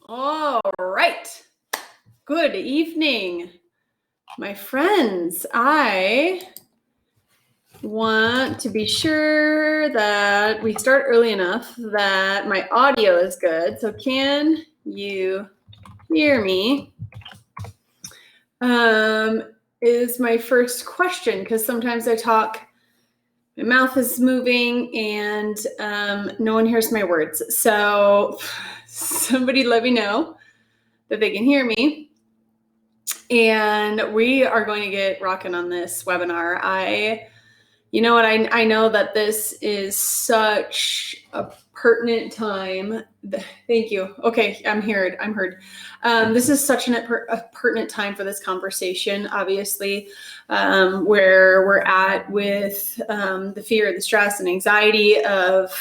All right. Good evening, my friends. I want to be sure that we start early enough that my audio is good. So can you hear me? Is my first question, because sometimes I talk, my mouth is moving and no one hears my words. So somebody let me know that they can hear me. And we are going to get rocking on this webinar. I know that this is such a pertinent time. Thank you. Okay, I'm heard. This is such a pertinent time for this conversation, obviously, where we're at with the fear, the stress, and anxiety of,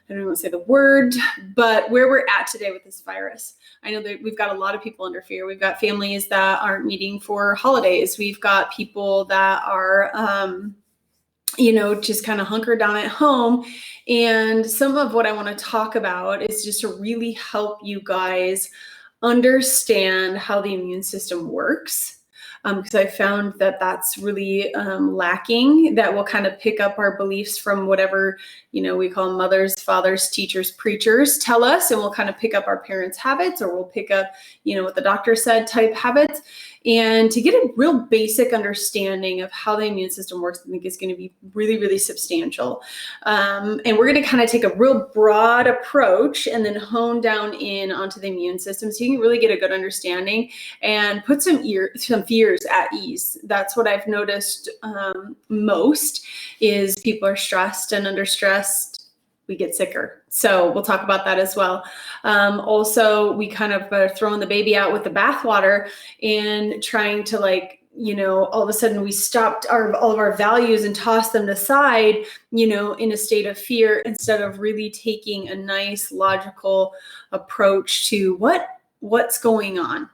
I don't want to say the word, but where we're at today with this virus. I know that we've got a lot of people under fear. We've got families that aren't meeting for holidays. We've got people that are, just kind of hunkered down at home. And some of what I want to talk about is just to really help you guys understand how the immune system works. Because I found that that's really lacking, that we'll kind of pick up our beliefs from whatever, we call mothers, fathers, teachers, preachers tell us, and we'll kind of pick up our parents' habits, or we'll pick up, what the doctor said type habits. And to get a real basic understanding of how the immune system works, I think is going to be really, really substantial. And we're going to kind of take a real broad approach and then hone down in onto the immune system so you can really get a good understanding and put some fears at ease. That's what I've noticed most is people are stressed, and under stress, we get sicker. So we'll talk about that as well. Also, we kind of are throwing the baby out with the bathwater and trying to all of a sudden we stopped all of our values and tossed them aside, in a state of fear, instead of really taking a nice logical approach to what's going on.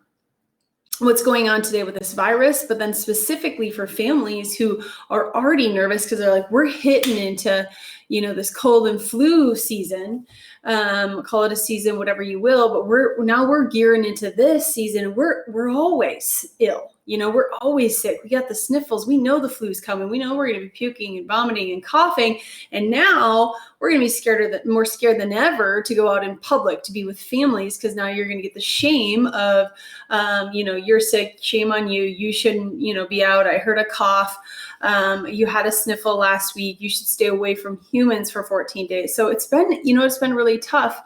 What's going on today with this virus, but then specifically for families who are already nervous because they're like, we're hitting into, this cold and flu season, call it a season, whatever you will, but we're gearing into this season. We're always ill. We're always sick. We got the sniffles. We know the flu's coming. We know we're going to be puking and vomiting and coughing. And now we're going to be more scared than ever to go out in public, to be with families, because now you're going to get the shame of, you're sick, shame on you. You shouldn't, be out. I heard a cough. You had a sniffle last week. You should stay away from humans for 14 days. So it's been really tough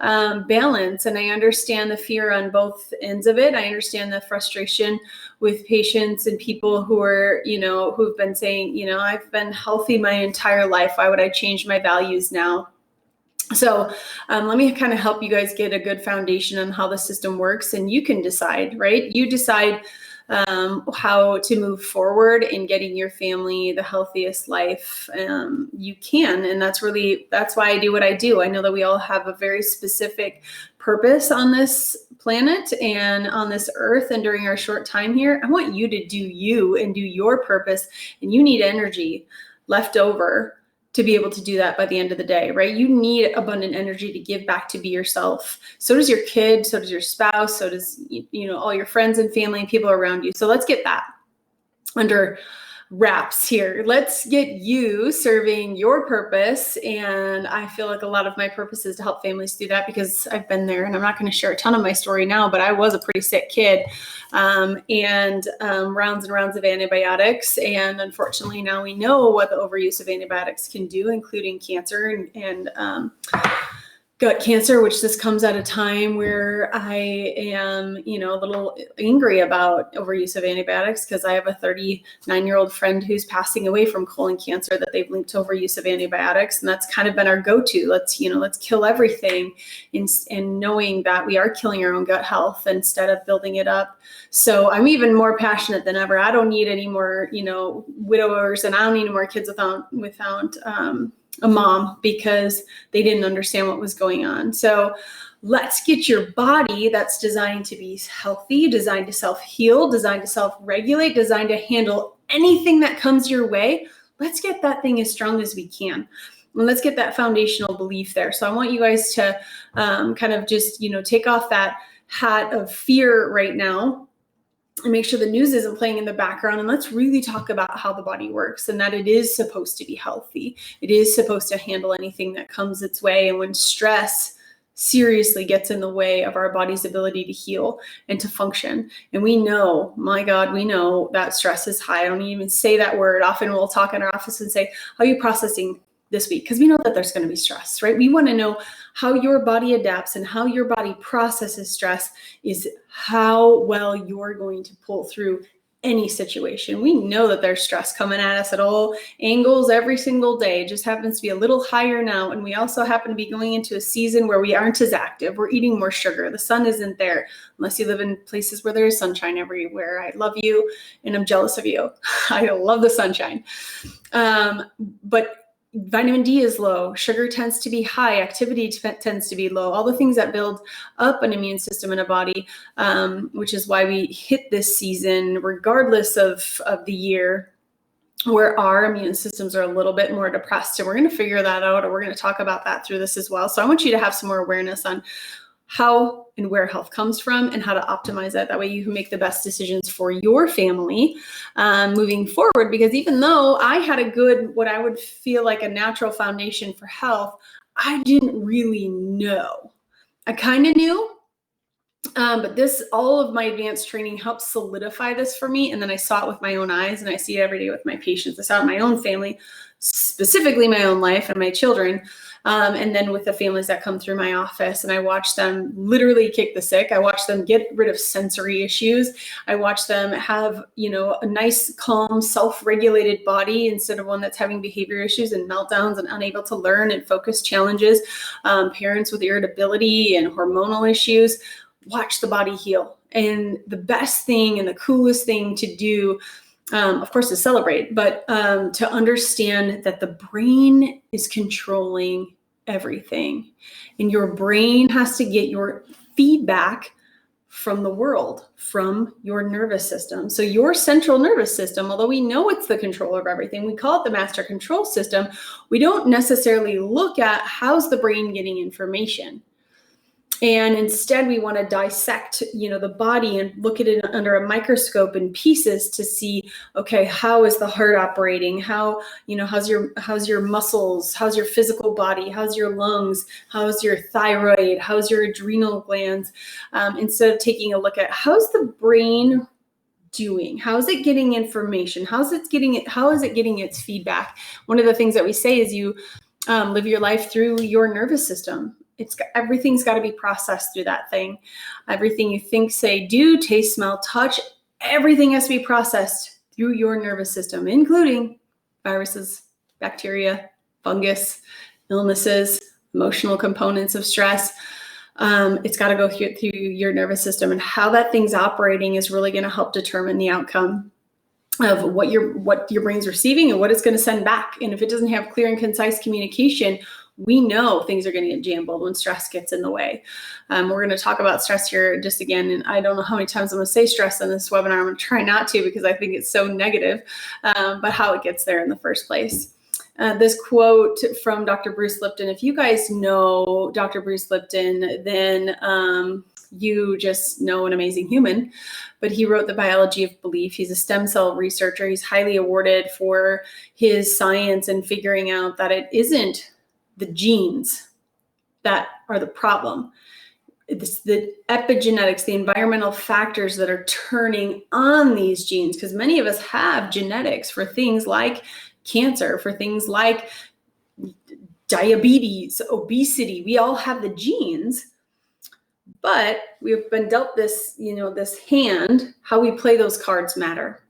balance. And I understand the fear on both ends of it. I understand the frustration with patients and people who are, who've been saying, I've been healthy my entire life. Why would I change my values now? So let me kind of help you guys get a good foundation on how the system works, and you can decide, right? You decide how to move forward in getting your family the healthiest life you can. And that's why I do what I do. I know that we all have a very specific purpose on this planet and on this earth. And during our short time here, I want you to do you and do your purpose. And you need energy left over to be able to do that by the end of the day, right? You need abundant energy to give back, to be yourself. So does your kid, so does your spouse, so does, all your friends and family and people around you. So let's get that under wraps here. Let's get you serving your purpose. And I feel like a lot of my purpose is to help families do that, because I've been there, and I'm not going to share a ton of my story now, but I was a pretty sick kid, and rounds and rounds of antibiotics. And unfortunately, now we know what the overuse of antibiotics can do, including cancer and gut cancer, which this comes at a time where I am, a little angry about overuse of antibiotics, because I have a 39-year-old friend who's passing away from colon cancer that they've linked to overuse of antibiotics. And that's kind of been our go-to. Let's kill everything, and knowing that we are killing our own gut health instead of building it up. So I'm even more passionate than ever. I don't need any more, widowers, and I don't need any more kids without a mom, because they didn't understand what was going on. So let's get your body that's designed to be healthy, designed to self-heal, designed to self-regulate, designed to handle anything that comes your way. Let's get that thing as strong as we can. And let's get that foundational belief there. So I want you guys to kind of just, take off that hat of fear right now and make sure the news isn't playing in the background. And let's really talk about how the body works and that it is supposed to be healthy. It is supposed to handle anything that comes its way. And when stress seriously gets in the way of our body's ability to heal and to function. And we know, my God, we know that stress is high. I don't even say that word. Often we'll talk in our office and say, how are you processing this week? Because we know that there's going to be stress, right? We want to know how your body adapts, and how your body processes stress is how well you're going to pull through any situation. We know that there's stress coming at us at all angles every single day. It just happens to be a little higher now. And we also happen to be going into a season where we aren't as active. We're eating more sugar. The sun isn't there unless you live in places where there is sunshine everywhere. I love you and I'm jealous of you. I love the sunshine. But vitamin D is low. Sugar tends to be high. Activity tends to be low. All the things that build up an immune system in a body, which is why we hit this season, regardless of the year, where our immune systems are a little bit more depressed. And we're going to figure that out, or we're going to talk about that through this as well. So I want you to have some more awareness on how and where health comes from and how to optimize that. That way you can make the best decisions for your family moving forward. Because even though I had a good, what I would feel like a natural foundation for health, I didn't really know. I kind of knew, but all of my advanced training helped solidify this for me. And then I saw it with my own eyes, and I see it every day with my patients. I saw it in my own family, specifically my own life and my children. And then with the families that come through my office, and I watch them literally kick the sick. I watch them get rid of sensory issues. I watch them have, a nice, calm, self-regulated body instead of one that's having behavior issues and meltdowns and unable to learn and focus challenges. Parents with irritability and hormonal issues. Watch the body heal. And the best thing and the coolest thing to do, of course, is celebrate, but to understand that the brain is controlling everything. And your brain has to get your feedback from the world, from your nervous system. So your central nervous system, although we know it's the controller of everything, we call it the master control system. We don't necessarily look at how's the brain getting information. And instead we want to dissect, the body and look at it under a microscope in pieces to see, okay, how is the heart operating? How, how's your muscles? How's your physical body? How's your lungs? How's your thyroid? How's your adrenal glands? Instead of taking a look at how's the brain doing? How is it getting information? How is it getting its feedback? One of the things that we say is you live your life through your nervous system. Everything's got to be processed through that thing. Everything you think, say, do, taste, smell, touch, everything has to be processed through your nervous system, including viruses, bacteria, fungus, illnesses, emotional components of stress. It's got to go through your nervous system, and how that thing's operating is really going to help determine the outcome of what your brain's receiving and what it's going to send back. And if it doesn't have clear and concise communication, we know things are going to get jambled when stress gets in the way. We're going to talk about stress here just again, and I don't know how many times I'm going to say stress in this webinar. I'm going to try not to, because I think it's so negative, but how it gets there in the first place. This quote from Dr. Bruce Lipton. If you guys know Dr. Bruce Lipton, then you just know an amazing human. But he wrote The Biology of Belief. He's a stem cell researcher. He's highly awarded for his science and figuring out that it isn't the genes that are the problem. It's the epigenetics, the environmental factors that are turning on these genes, because many of us have genetics for things like cancer, for things like diabetes, obesity. We all have the genes, but we've been dealt this, this hand. How we play those cards matter.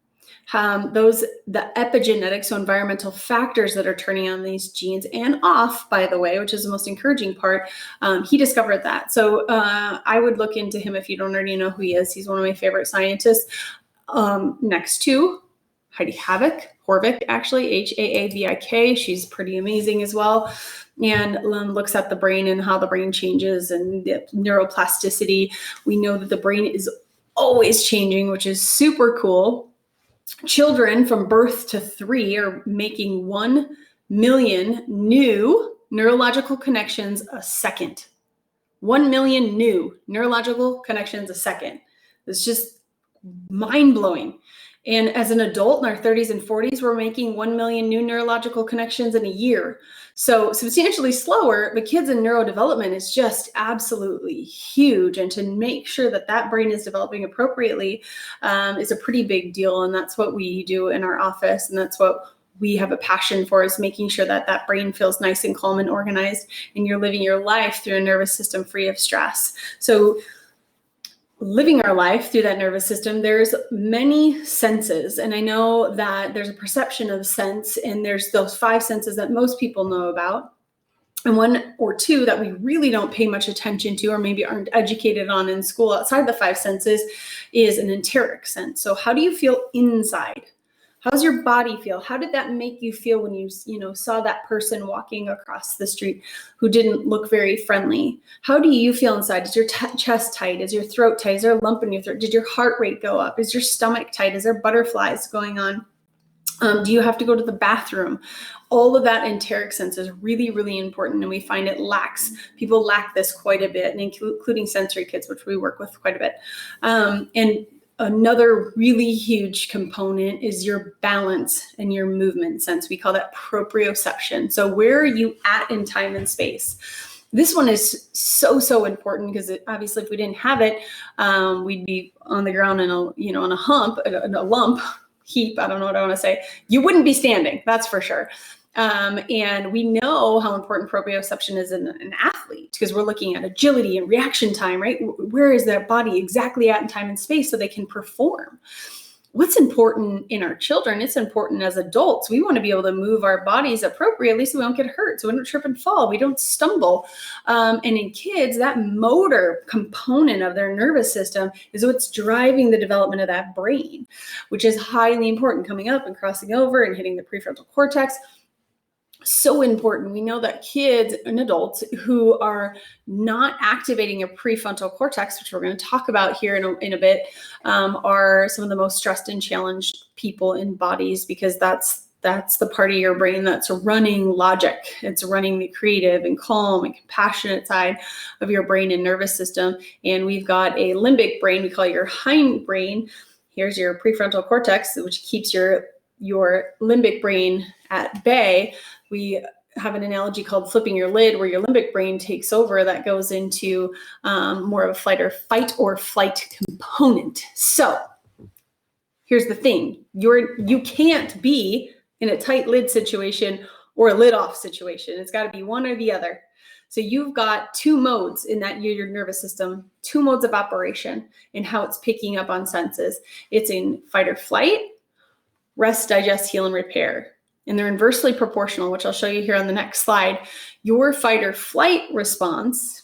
The epigenetics, so environmental factors that are turning on these genes and off, by the way, which is the most encouraging part. He discovered that. So I would look into him if you don't already know who he is. He's one of my favorite scientists, next to Heidi Horvik, actually, Haavik. She's pretty amazing as well. And looks at the brain and how the brain changes and the neuroplasticity. We know that the brain is always changing, which is super cool. Children from birth to 3 are making 1 million new neurological connections a second. 1 million new neurological connections a second. It's just mind-blowing. And as an adult in our 30s and 40s, we're making 1 million new neurological connections in a year. So substantially slower, but kids in neurodevelopment is just absolutely huge. And to make sure that that brain is developing appropriately is a pretty big deal. And that's what we do in our office. And that's what we have a passion for, is making sure that that brain feels nice and calm and organized, and you're living your life through a nervous system free of stress. So living our life through that nervous system, there's many senses. And I know that there's a perception of sense, and there's those 5 senses that most people know about. And 1 or 2 that we really don't pay much attention to, or maybe aren't educated on in school outside the 5 senses, is an enteric sense. So how do you feel inside? How's your body feel? How did that make you feel when you saw that person walking across the street who didn't look very friendly? How do you feel inside? Is your chest tight? Is your throat tight? Is there a lump in your throat? Did your heart rate go up? Is your stomach tight? Is there butterflies going on? Do you have to go to the bathroom? All of that enteric sense is really, really important. And we find people lack this quite a bit, and including sensory kids, which we work with quite a bit. And another really huge component is your balance and your movement sense. We call that proprioception. So where are you at in time and space? This one is so important, because obviously if we didn't have it, we'd be on the ground in on a lump heap. I don't know what I want to say. You wouldn't be standing, that's for sure. And we know how important proprioception is in an athlete, because we're looking at agility and reaction time, right? Where is their body exactly at in time and space so they can perform? What's important in our children, it's important as adults. We want to be able to move our bodies appropriately so we don't get hurt, so we don't trip and fall, we don't stumble. And in kids, that motor component of their nervous system is what's driving the development of that brain, which is highly important, coming up and crossing over and hitting the prefrontal cortex. So important. We know that kids and adults who are not activating a prefrontal cortex, which we're going to talk about here in a bit, are some of the most stressed and challenged people in bodies, because that's the part of your brain that's running logic. It's running the creative and calm and compassionate side of your brain and nervous system. And we've got a limbic brain, we call it your hind brain. Here's your prefrontal cortex, which keeps your limbic brain at bay. We have an analogy called flipping your lid, where your limbic brain takes over. That goes into more of a fight or flight component. So here's the thing. You can't be in a tight lid situation or a lid off situation. It's got to be one or the other. So you've got 2 modes in that your nervous system, 2 modes of operation in how it's picking up on senses. It's in fight or flight, rest, digest, heal, and repair. And they're inversely proportional, which I'll show you here on the next slide. Your fight or flight response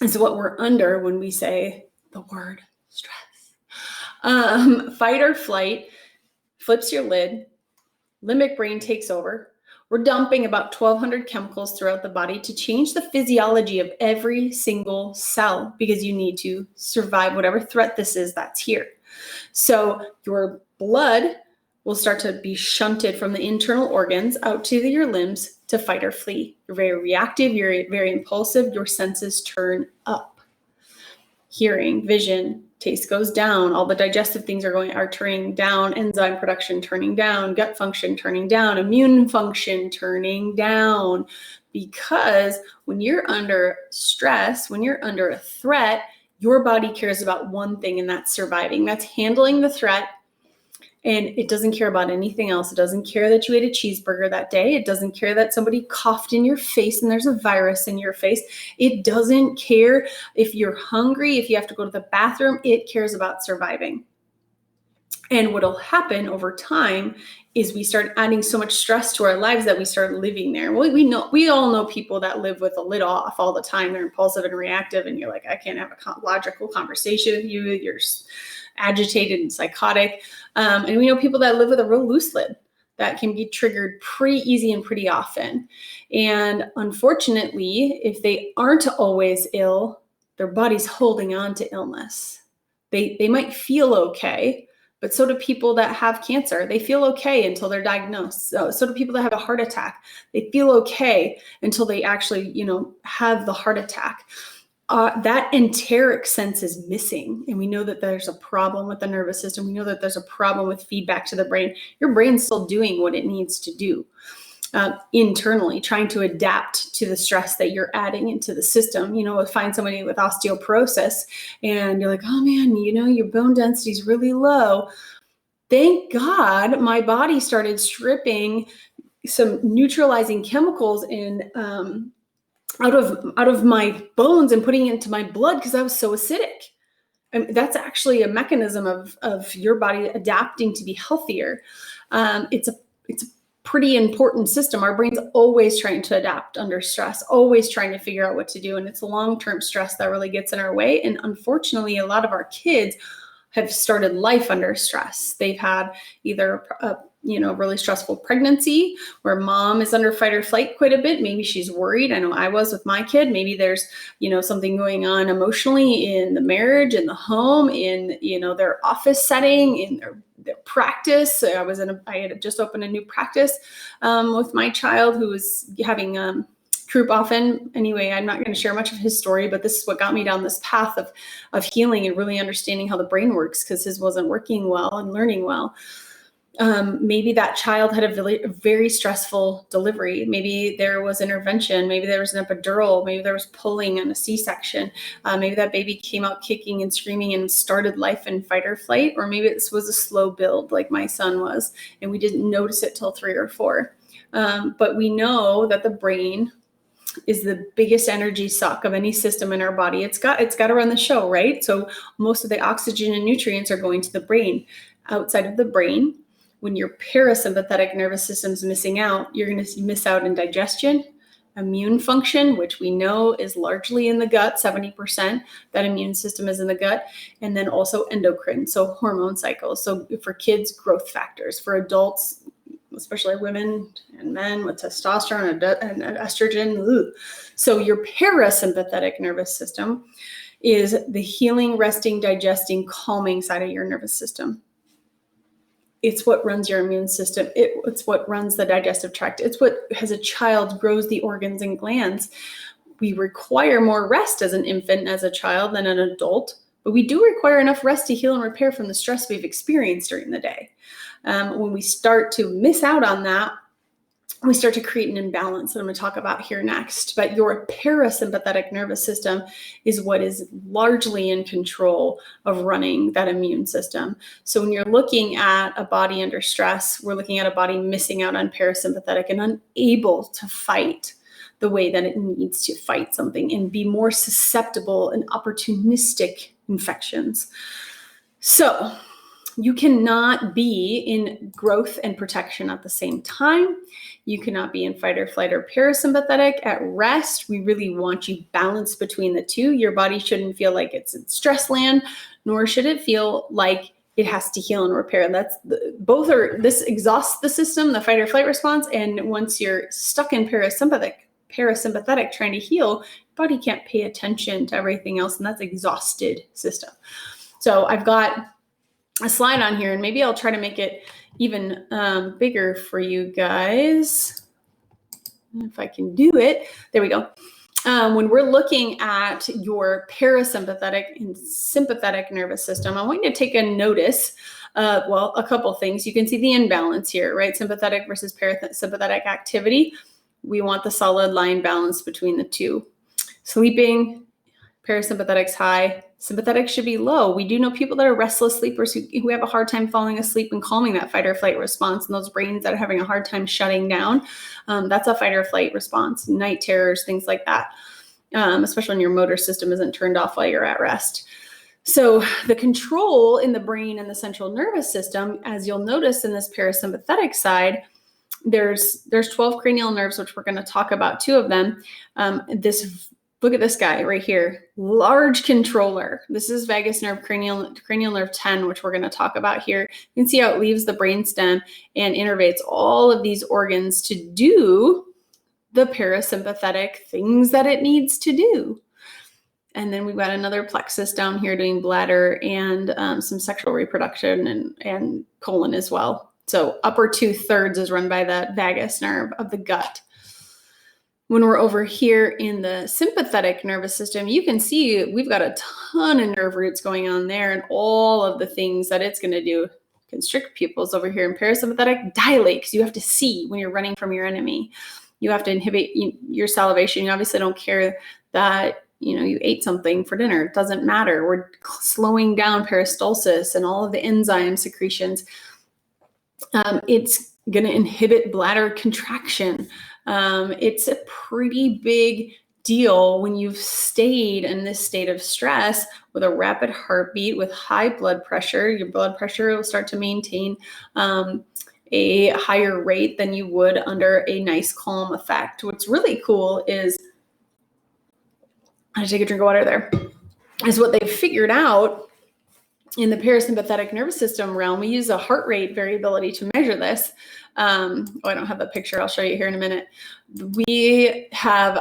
is what we're under when we say the word stress. Fight or flight flips your lid, limbic brain takes over. We're dumping about 1,200 chemicals throughout the body to change the physiology of every single cell, because you need to survive whatever threat this is that's here. So your blood will start to be shunted from the internal organs out to your limbs to fight or flee. You're very reactive, you're very impulsive, your senses turn up. Hearing, vision, taste goes down, all the digestive things are turning down, enzyme production turning down, gut function turning down, immune function turning down. Because when you're under stress, when you're under a threat, your body cares about one thing, and that's surviving. That's handling the threat. And it doesn't care about anything else. It doesn't care that you ate a cheeseburger that day. It doesn't care that somebody coughed in your face and there's a virus in your face. It doesn't care if you're hungry, if you have to go to the bathroom. It cares about surviving. And what'll happen over time is we start adding so much stress to our lives that we start living there. Well, we all know people that live with a lid off all the time. They're impulsive and reactive, and you're like, I can't have a logical conversation with you. You're agitated and psychotic. And we know people that live with a real loose lid that can be triggered pretty easy and pretty often. And unfortunately, if they aren't always ill, their body's holding on to illness. They might feel okay, But so do people that have cancer. They feel okay until they're diagnosed. So do people that have a heart attack. They feel okay until they actually, have the heart attack. That enteric sense is missing. And we know that there's a problem with the nervous system. We know that there's a problem with feedback to the brain. Your brain's still doing what it needs to do internally, trying to adapt to the stress that you're adding into the system. Find somebody with osteoporosis and you're like, oh man, your bone density is really low. Thank God my body started stripping some neutralizing chemicals in out of my bones and putting it into my blood because I was so acidic. That's actually a mechanism of your body adapting to be healthier. It's a pretty important system. Our brain's always trying to adapt under stress, always trying to figure out what to do. And it's long-term stress that really gets in our way. And unfortunately, a lot of our kids have started life under stress. They've had either a really stressful pregnancy where mom is under fight or flight quite a bit. Maybe she's worried. I know I was with my kid. Maybe there's, something going on emotionally in the marriage, in the home, in, their office setting, in their practice. I had just opened a new practice with my child who was having croup often. Anyway, I'm not going to share much of his story, but this is what got me down this path of healing and really understanding how the brain works because his wasn't working well and learning well. Maybe that child had a very stressful delivery. Maybe there was intervention. Maybe there was an epidural. Maybe there was pulling and a C-section. Maybe that baby came out kicking and screaming and started life in fight or flight. Or maybe this was a slow build like my son was, and we didn't notice it till 3 or 4. But we know that the brain is the biggest energy suck of any system in our body. It's got to run the show, right? So most of the oxygen and nutrients are going to the brain. Outside of the brain, when your parasympathetic nervous system is missing out, you're going to miss out in digestion, immune function, which we know is largely in the gut, 70%, that immune system is in the gut, and then also endocrine, so hormone cycles. So for kids, growth factors. For adults, especially women and men with testosterone and estrogen. Ugh. So your parasympathetic nervous system is the healing, resting, digesting, calming side of your nervous system. It's what runs your immune system. It's what runs the digestive tract. It's what, as a child, grows the organs and glands. We require more rest as an infant, as a child, than an adult, but we do require enough rest to heal and repair from the stress we've experienced during the day. When we start to miss out on that, we start to create an imbalance that I'm going to talk about here next. But your parasympathetic nervous system is what is largely in control of running that immune system. So when you're looking at a body under stress, we're looking at a body missing out on parasympathetic and unable to fight the way that it needs to fight something and be more susceptible and opportunistic infections. So you cannot be in growth and protection at the same time. You cannot be in fight or flight or parasympathetic. At rest, we really want you balanced between the two. Your body shouldn't feel like it's in stress land, nor should it feel like it has to heal and repair. This exhausts the system, the fight or flight response. And once you're stuck in parasympathetic trying to heal, your body can't pay attention to everything else. And that's exhausted system. So I've got a slide on here, and maybe I'll try to make it even bigger for you guys. If I can do it. There we go. When we're looking at your parasympathetic and sympathetic nervous system, I want you to take a notice of, a couple things. You can see the imbalance here, right? Sympathetic versus parasympathetic activity. We want the solid line balance between the two. Sleeping, parasympathetic's high, sympathetic should be low. We do know people that are restless sleepers who have a hard time falling asleep and calming that fight or flight response, and those brains that are having a hard time shutting down. That's a fight or flight response, night terrors, things like that, especially when your motor system isn't turned off while you're at rest. So the control in the brain and the central nervous system, as you'll notice in this parasympathetic side, there's 12 cranial nerves, which we're going to talk about 2 of them. Look at this guy right here, large controller. This is vagus nerve, cranial nerve 10, which we're going to talk about here. You can see how it leaves the brainstem and innervates all of these organs to do the parasympathetic things that it needs to do. And then we've got another plexus down here doing bladder and some sexual reproduction and colon as well. So upper 2/3 is run by the vagus nerve of the gut. When we're over here in the sympathetic nervous system, you can see we've got a ton of nerve roots going on there, and all of the things that it's going to do. Constrict pupils over here in parasympathetic, dilate, because you have to see when you're running from your enemy. You have to inhibit your salivation. You obviously don't care that you ate something for dinner. It doesn't matter. We're slowing down peristalsis and all of the enzyme secretions. It's going to inhibit bladder contraction. It's a pretty big deal when you've stayed in this state of stress with a rapid heartbeat, with high blood pressure. Your blood pressure will start to maintain a higher rate than you would under a nice calm effect. What's really cool is, I take a drink of water there, is what they've figured out in the parasympathetic nervous system realm. We use a heart rate variability to measure this. I don't have the picture. I'll show you here in a minute. We have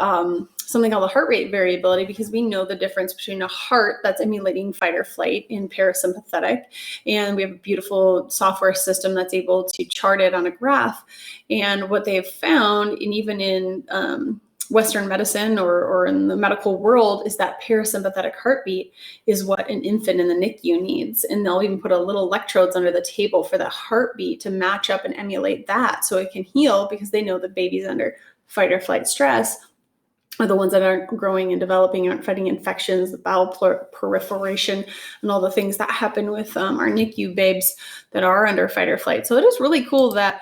something called a heart rate variability because we know the difference between a heart that's emulating fight or flight in parasympathetic, and we have a beautiful software system that's able to chart it on a graph. And what they've found, and even in Western medicine or in the medical world, is that parasympathetic heartbeat is what an infant in the NICU needs. And they'll even put a little electrodes under the table for that heartbeat to match up and emulate that so it can heal, because they know the babies under fight or flight stress are the ones that aren't growing and developing, aren't fighting infections, the bowel proliferation, and all the things that happen with our NICU babes that are under fight or flight. So it is really cool that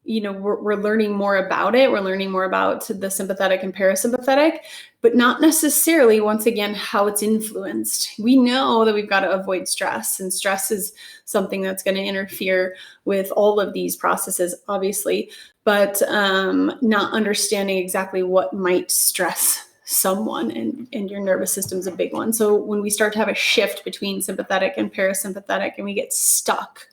we're learning more about it. We're learning more about the sympathetic and parasympathetic, but not necessarily, once again, how it's influenced. We know that we've got to avoid stress, and stress is something that's going to interfere with all of these processes, obviously, but not understanding exactly what might stress someone, and your nervous system is a big one. So when we start to have a shift between sympathetic and parasympathetic and we get stuck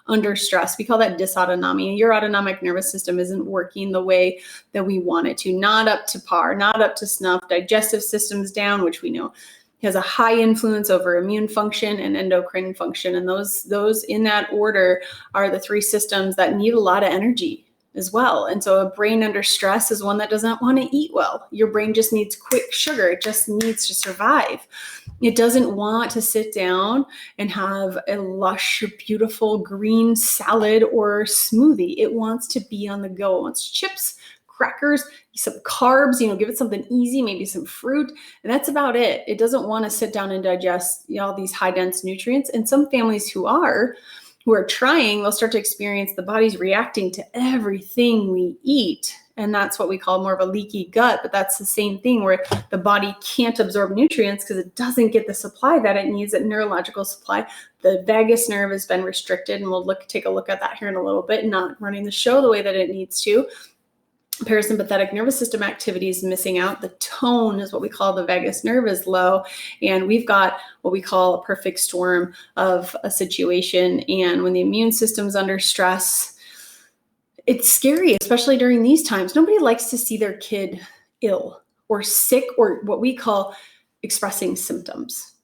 under stress, we call that dysautonomy. Your autonomic nervous system isn't working the way that we want it to, not up to par, not up to snuff. Digestive system's down, which we know has a high influence over immune function and endocrine function. And those in that order are the three systems that need a lot of energy as well. And so a brain under stress is one that doesn't want to eat well. Your brain just needs quick sugar. It just needs to survive. It doesn't want to sit down and have a lush, beautiful green salad or smoothie. It wants to be on the go. It wants chips, crackers, some carbs, give it something easy, maybe some fruit, and that's about it. It doesn't want to sit down and digest all these high dense nutrients. And some families who are trying, they'll start to experience the body's reacting to everything we eat. And that's what we call more of a leaky gut. But that's the same thing, where the body can't absorb nutrients because it doesn't get the supply that it needs, that neurological supply. The vagus nerve has been restricted, and we'll take a look at that here in a little bit, not running the show the way that it needs to. Parasympathetic nervous system activity is missing out. The tone is what we call the vagus nerve is low. And we've got what we call a perfect storm of a situation. And when the immune system's under stress, it's scary, especially during these times. Nobody likes to see their kid ill or sick, or what we call expressing symptoms.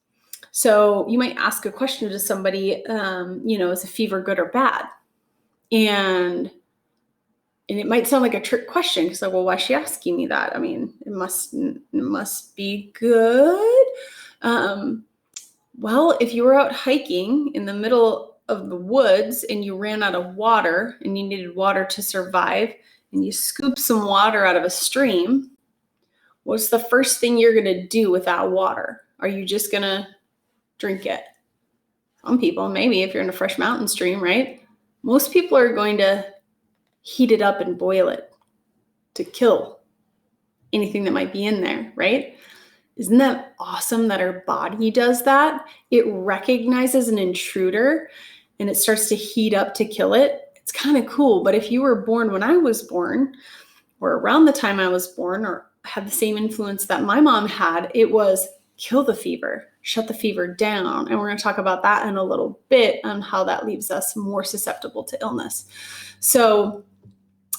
So you might ask a question to somebody, is a fever good or bad? And it might sound like a trick question, because well, why is she asking me that? I mean, it must be good. Well, if you were out hiking in the middle of the woods and you ran out of water and you needed water to survive, and you scoop some water out of a stream, what's the first thing you're going to do with that water? Are you just going to drink it? Some people, maybe if you're in a fresh mountain stream, right? Most people are going to heat it up and boil it to kill anything that might be in there, right? Isn't that awesome that our body does that? It recognizes an intruder and it starts to heat up to kill it. It's kind of cool. But if you were born when I was born, or around the time I was born, or had the same influence that my mom had, it was kill the fever, shut the fever down. And we're going to talk about that in a little bit, on how that leaves us more susceptible to illness. So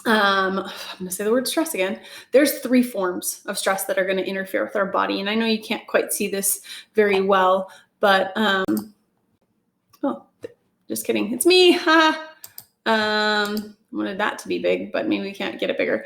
I'm going to say the word stress again. There's 3 forms of stress that are going to interfere with our body. And I know you can't quite see this very well, but, oh, just kidding. It's me. I wanted that to be big, but maybe we can't get it bigger.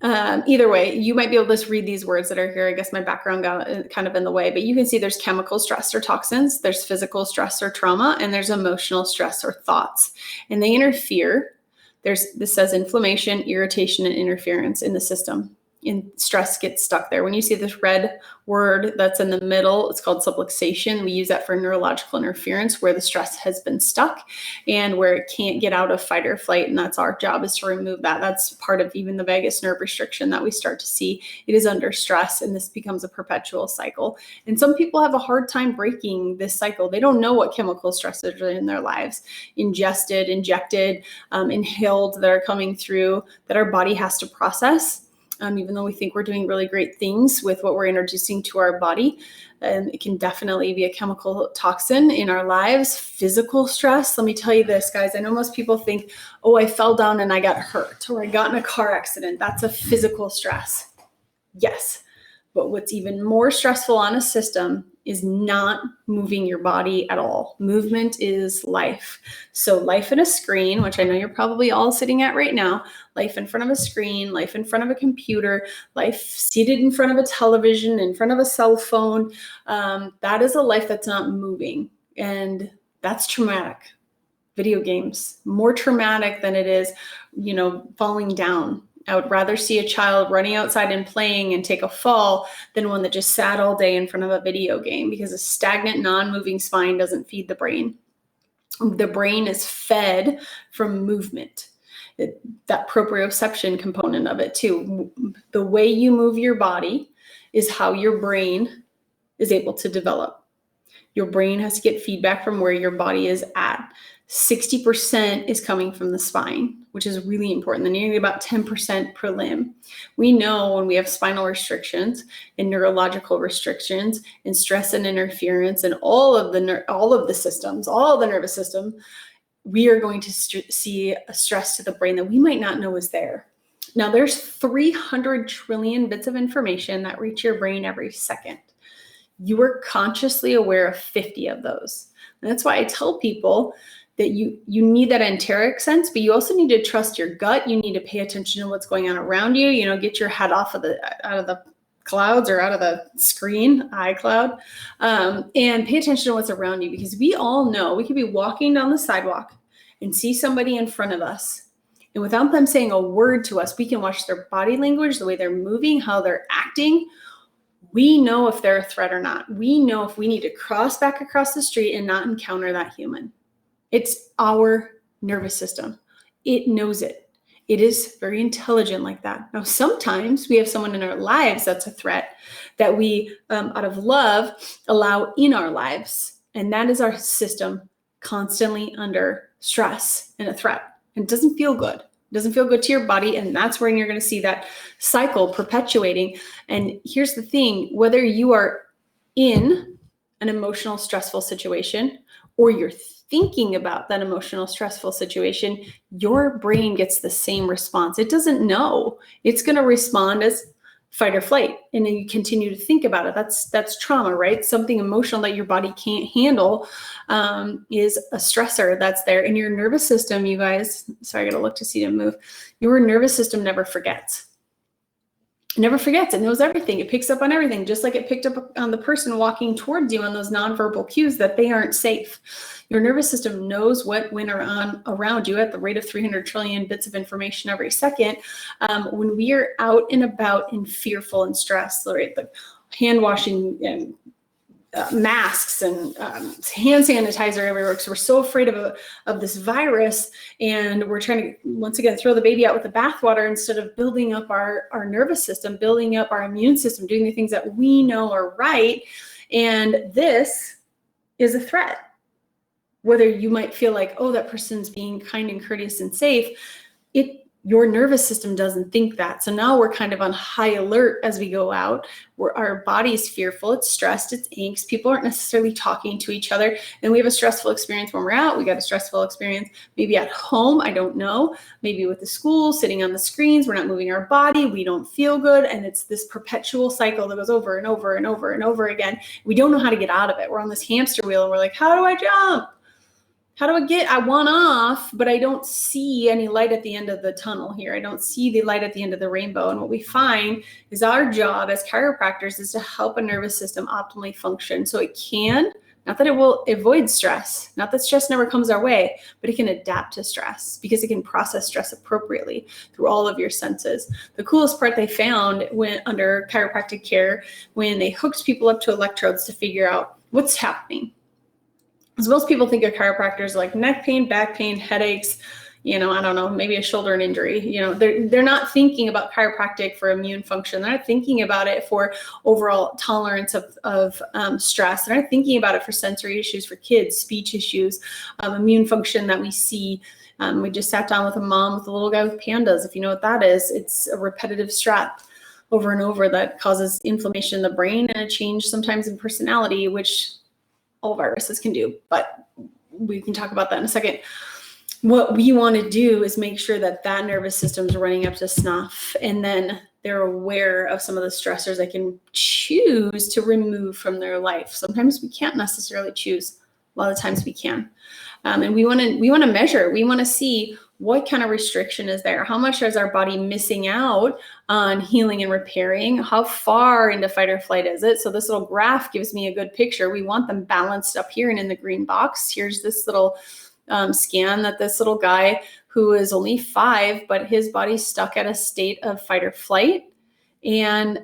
Either way, you might be able to just read these words that are here. I guess my background got kind of in the way, but you can see there's chemical stress or toxins, there's physical stress or trauma, and there's emotional stress or thoughts. And they interfere. This says inflammation, irritation, and interference in the system. And stress gets stuck there. When you see this red word that's in the middle, it's called subluxation. We use that for neurological interference, where the stress has been stuck and where it can't get out of fight or flight. And that's our job, is to remove that. That's part of even the vagus nerve restriction that we start to see. It is under stress, and this becomes a perpetual cycle. And some people have a hard time breaking this cycle. They don't know what chemical stresses are in their lives, ingested, injected, inhaled, that are coming through, that our body has to process. Even though we think we're doing really great things with what we're introducing to our body, it can definitely be a chemical toxin in our lives. Physical stress, let me tell you this, guys. I know most people think, oh, I fell down and I got hurt, or I got in a car accident. That's a physical stress. Yes. But what's even more stressful on a system is not moving your body at all. Movement is life. So life in a screen, which I know you're probably all sitting at right now, life in front of a screen, life in front of a computer, life seated in front of a television, in front of a cell phone, that is a life that's not moving. And that's traumatic. Video games, more traumatic than it is, falling down. I would rather see a child running outside and playing and take a fall than one that just sat all day in front of a video game, because a stagnant, non-moving spine doesn't feed the brain. The brain is fed from movement. That proprioception component of it too. The way you move your body is how your brain is able to develop. Your brain has to get feedback from where your body is at. 60% is coming from the spine, which is really important. Then you need about 10% per limb. We know when we have spinal restrictions and neurological restrictions and stress and interference and all of the nervous system, we are going to see a stress to the brain that we might not know is there. Now, there's 300 trillion bits of information that reach your brain every second. You are consciously aware of 50 of those. And that's why I tell people that you need that enteric sense, but you also need to trust your gut. You need to pay attention to what's going on around you. Get your head out of the clouds or out of the screen, iCloud, and pay attention to what's around you, because we all know we could be walking down the sidewalk and see somebody in front of us. And without them saying a word to us, we can watch their body language, the way they're moving, how they're acting. We know if they're a threat or not. We know if we need to cross back across the street and not encounter that human. It's our nervous system. It knows it. It is very intelligent like that. Now, sometimes we have someone in our lives that's a threat that we, out of love, allow in our lives. And that is our system constantly under stress and a threat. And it doesn't feel good. It doesn't feel good to your body. And that's where you're going to see that cycle perpetuating. And here's the thing, whether you are in an emotional, stressful situation or you're thinking about that emotional, stressful situation, your brain gets the same response. It doesn't know. It's going to respond as fight or flight. And then you continue to think about it. That's trauma, right? Something emotional that your body can't handle is a stressor that's there. And your nervous system, you guys, sorry, I got to look to see them move. Your nervous system never forgets. It never forgets. It knows everything. It picks up on everything, just like it picked up on the person walking towards you on those nonverbal cues that they aren't safe. Your nervous system knows what went on around you at the rate of 300 trillion bits of information every second. When we are out and about and fearful and stressed, right, the hand washing and masks and hand sanitizer everywhere, because we're so afraid of this virus, and we're trying to once again throw the baby out with the bathwater instead of building up our nervous system, building up our immune system, doing the things that we know are right. And this is a threat. Whether you might feel like, oh, that person's being kind and courteous and safe, your nervous system doesn't think that. So now we're kind of on high alert as we go out, where our body's fearful, it's stressed, it's angst. People aren't necessarily talking to each other. And we have a stressful experience when we're out. We got a stressful experience maybe at home, I don't know, maybe with the school, sitting on the screens, we're not moving our body, we don't feel good. And it's this perpetual cycle that goes over and over and over and over again. We don't know how to get out of it. We're on this hamster wheel and we're like, how do I jump? How do I want off, but I don't see any light at the end of the tunnel here. I don't see the light at the end of the rainbow. And what we find is our job as chiropractors is to help a nervous system optimally function. So it can, not that it will avoid stress, not that stress never comes our way, but it can adapt to stress because it can process stress appropriately through all of your senses. The coolest part they found when under chiropractic care, when they hooked people up to electrodes to figure out what's happening. Because most people think of chiropractors like neck pain, back pain, headaches, I don't know, maybe a shoulder injury. They're not thinking about chiropractic for immune function. They're not thinking about it for overall tolerance of stress. They're not thinking about it for sensory issues for kids, speech issues, immune function that we see. We just sat down with a mom with a little guy with pandas. If you know what that is, it's a repetitive strep over and over that causes inflammation in the brain and a change sometimes in personality, which all viruses can do, but we can talk about that in a second. What we want to do is make sure that that nervous system is running up to snuff, and then they're aware of some of the stressors they can choose to remove from their life. Sometimes we can't necessarily choose. A lot of times we can. And we want to measure. We want to see what kind of restriction is there. How much is our body missing out on healing and repairing? How far into fight or flight is it? So this little graph gives me a good picture. We want them balanced up here and in the green box. Here's this little scan that this little guy who is only 5, but his body's stuck at a state of fight or flight and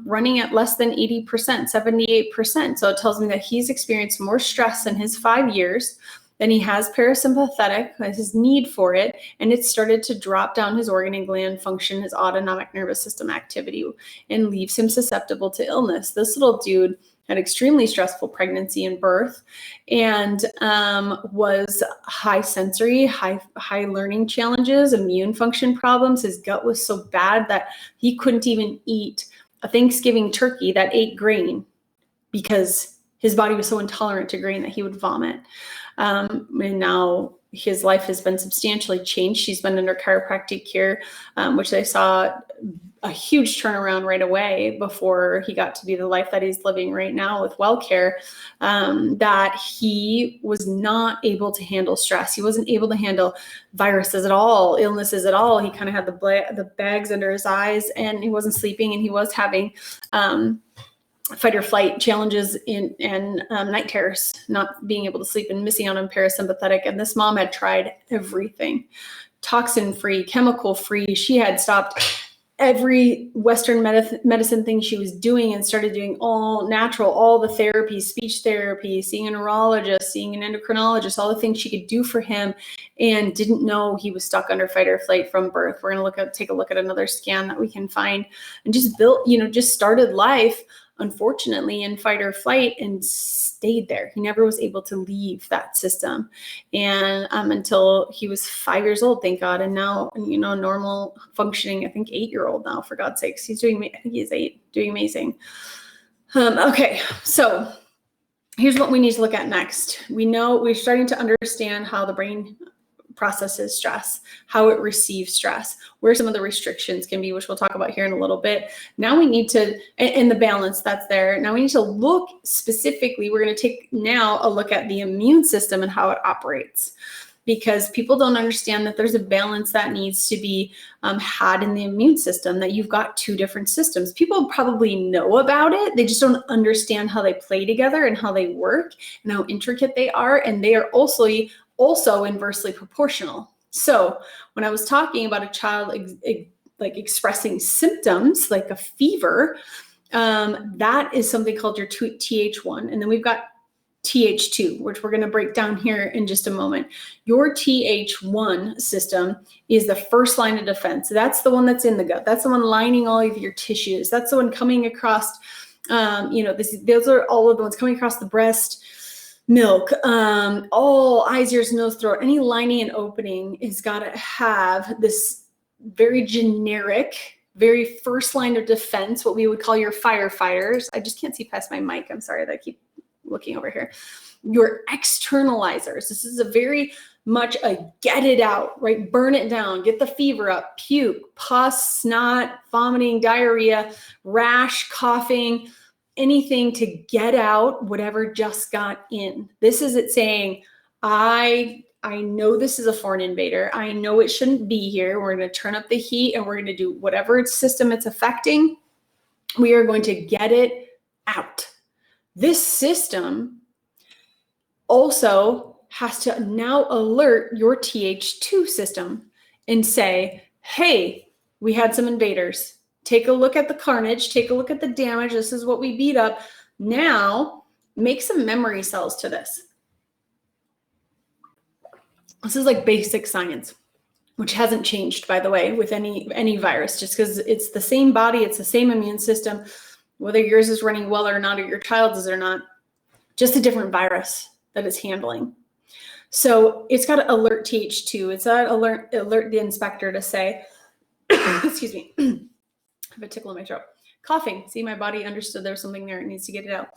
running at less than 80%, 78%. So it tells me that he's experienced more stress in his 5 years than he has parasympathetic, his need for it, and it started to drop down his organ and gland function, his autonomic nervous system activity, and leaves him susceptible to illness. This little dude had extremely stressful pregnancy and birth, and was high sensory, high learning challenges, immune function problems. His gut was so bad that he couldn't even eat a Thanksgiving turkey that ate grain because his body was so intolerant to grain that he would vomit. And now his life has been substantially changed. She's been under chiropractic care, which they saw a huge turnaround right away before he got to be the life that he's living right now with well care, that he was not able to handle stress. He wasn't able to handle viruses at all, illnesses at all. He kind of had the bags under his eyes, and he wasn't sleeping, and he was having fight or flight challenges and night terrors, not being able to sleep and missing out on parasympathetic. And this mom had tried everything, toxin-free, chemical-free. She had stopped every Western medicine thing she was doing and started doing all natural, all the therapies, speech therapy, seeing a neurologist, seeing an endocrinologist, all the things she could do for him, and didn't know he was stuck under fight or flight from birth. We're going to take a look at another scan that we can find, and just started life, unfortunately, in fight or flight and stayed there. He never was able to leave that system. And until he was 5 years old, thank God. And now, normal functioning, I think 8-year-old now, for God's sakes. I think he's 8, doing amazing. Okay, so here's what we need to look at next. We know we're starting to understand how the brain processes stress, how it receives stress, where some of the restrictions can be, which we'll talk about here in a little bit. Now we need to, and the balance that's there. Now we need to look specifically, we're going to take now a look at the immune system and how it operates, because people don't understand that there's a balance that needs to be had in the immune system, that you've got 2 different systems. People probably know about it. They just don't understand how they play together and how they work and how intricate they are. And they are also inversely proportional. So when I was talking about a child expressing symptoms like a fever, that is something called your Th1. And then we've got Th2, which we're going to break down here in just a moment. Your Th1 system is the first line of defense. That's the one that's in the gut. That's the one lining all of your tissues. That's the one coming across, those are all of the ones coming across the breast, milk, all eyes, ears, nose, throat. Any lining and opening has got to have this very generic, very first line of defense, what we would call your firefighters. I just can't see past my mic. I'm sorry that I keep looking over here. Your externalizers. This is a very much a get it out, right? Burn it down, get the fever up, puke, pus, snot, vomiting, diarrhea, rash, coughing, anything to get out whatever just got in. This is it saying, I know this is a foreign invader. I know it shouldn't be here. We're going to turn up the heat and we're going to do whatever system it's affecting. We are going to get it out. This system also has to now alert your Th2 system and say, hey, we had some invaders. Take a look at the carnage. Take a look at the damage. This is what we beat up. Now make some memory cells to this. This is like basic science, which hasn't changed, by the way, with any virus, just because it's the same body, it's the same immune system, whether yours is running well or not, or your child's is or not, just a different virus that it's handling. So it's got to alert Th2. It's got to alert the inspector to say, excuse me, I have a tickle in my throat. Coughing. See, my body understood there's something there. It needs to get it out.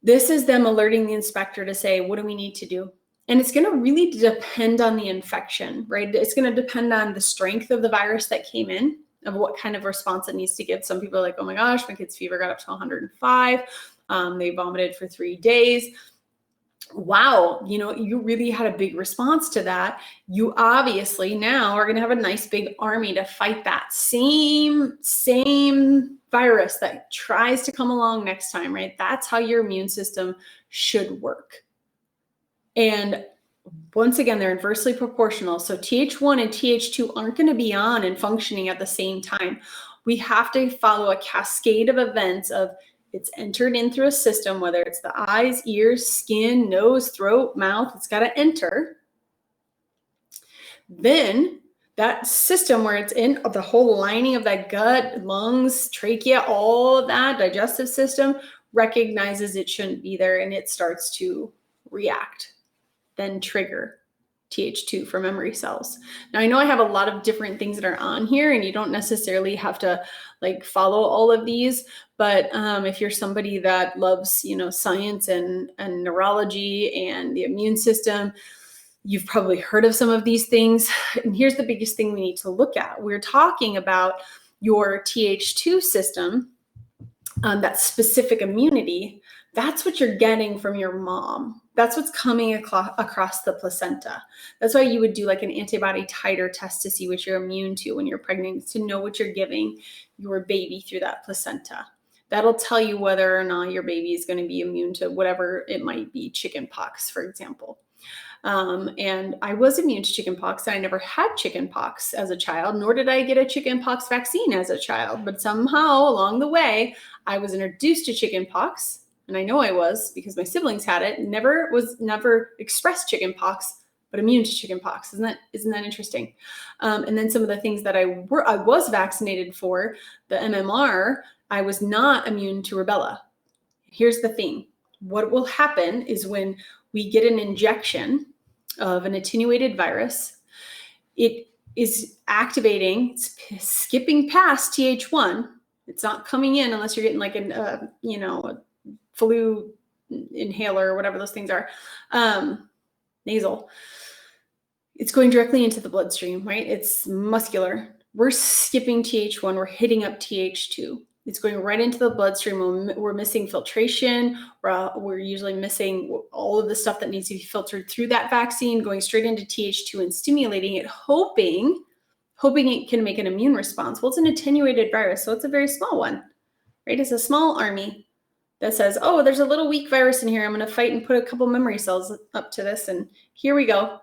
This is them alerting the inspector to say, what do we need to do? And it's going to really depend on the infection, right? It's going to depend on the strength of the virus that came in, of what kind of response it needs to give. Some people are like, oh my gosh, my kid's fever got up to 105. They vomited for 3 days. Wow, you really had a big response to that. You obviously now are going to have a nice big army to fight that same virus that tries to come along next time, right? That's how your immune system should work. And once again, they're inversely proportional. So Th1 and Th2 aren't going to be on and functioning at the same time. We have to follow a cascade of events of it's entered in through a system, whether it's the eyes, ears, skin, nose, throat, mouth, it's got to enter. Then that system where it's in the whole lining of that gut, lungs, trachea, all of that digestive system recognizes it shouldn't be there and it starts to react, then trigger Th2 for memory cells. Now, I know I have a lot of different things that are on here and you don't necessarily have to follow all of these, but if you're somebody that loves, science and neurology and the immune system, you've probably heard of some of these things. And here's the biggest thing we need to look at. We're talking about your Th2 system, that specific immunity. That's what you're getting from your mom. That's what's coming across the placenta. That's why you would do like an antibody titer test to see what you're immune to when you're pregnant, to know what you're giving your baby through that placenta. That'll tell you whether or not your baby is going to be immune to whatever it might be, chicken pox, for example. And I was immune to chicken pox. I never had chicken pox as a child, nor did I get a chicken pox vaccine as a child. But somehow along the way, I was introduced to chicken pox. And I know I was because my siblings had it. Never expressed chicken pox, but immune to chicken pox. Isn't that interesting? And then some of the things that I was vaccinated for, the MMR, I was not immune to rubella. Here's the thing. What will happen is when we get an injection of an attenuated virus, it is activating, it's skipping past Th1. It's not coming in unless you're getting like a flu inhaler or whatever those things are, nasal. It's going directly into the bloodstream, right? It's muscular. We're skipping Th1. We're hitting up Th2. It's going right into the bloodstream. We're missing filtration. We're usually missing all of the stuff that needs to be filtered through that vaccine, going straight into Th2 and stimulating it, hoping it can make an immune response. Well, it's an attenuated virus, so it's a very small one, right? It's a small army that says, oh, there's a little weak virus in here. I'm going to fight and put a couple memory cells up to this, and here we go.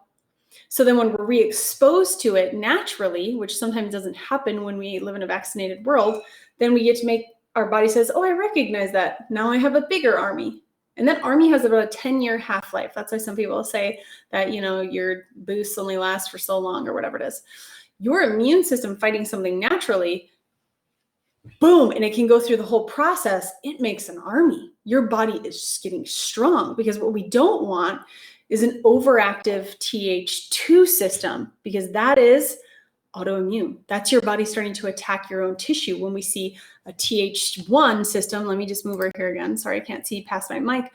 So then when we're re-exposed to it naturally, which sometimes doesn't happen when we live in a vaccinated world, then we get to make, our body says, oh, I recognize that. Now I have a bigger army. And that army has about a 10-year half-life. That's why some people say that, your boosts only last for so long or whatever it is. Your immune system fighting something naturally, boom, and it can go through the whole process. It makes an army. Your body is just getting strong, because what we don't want is an overactive Th2 system, because that is autoimmune. That's your body starting to attack your own tissue. When we see a Th1 system, let me just move over here again. Sorry, I can't see past my mic.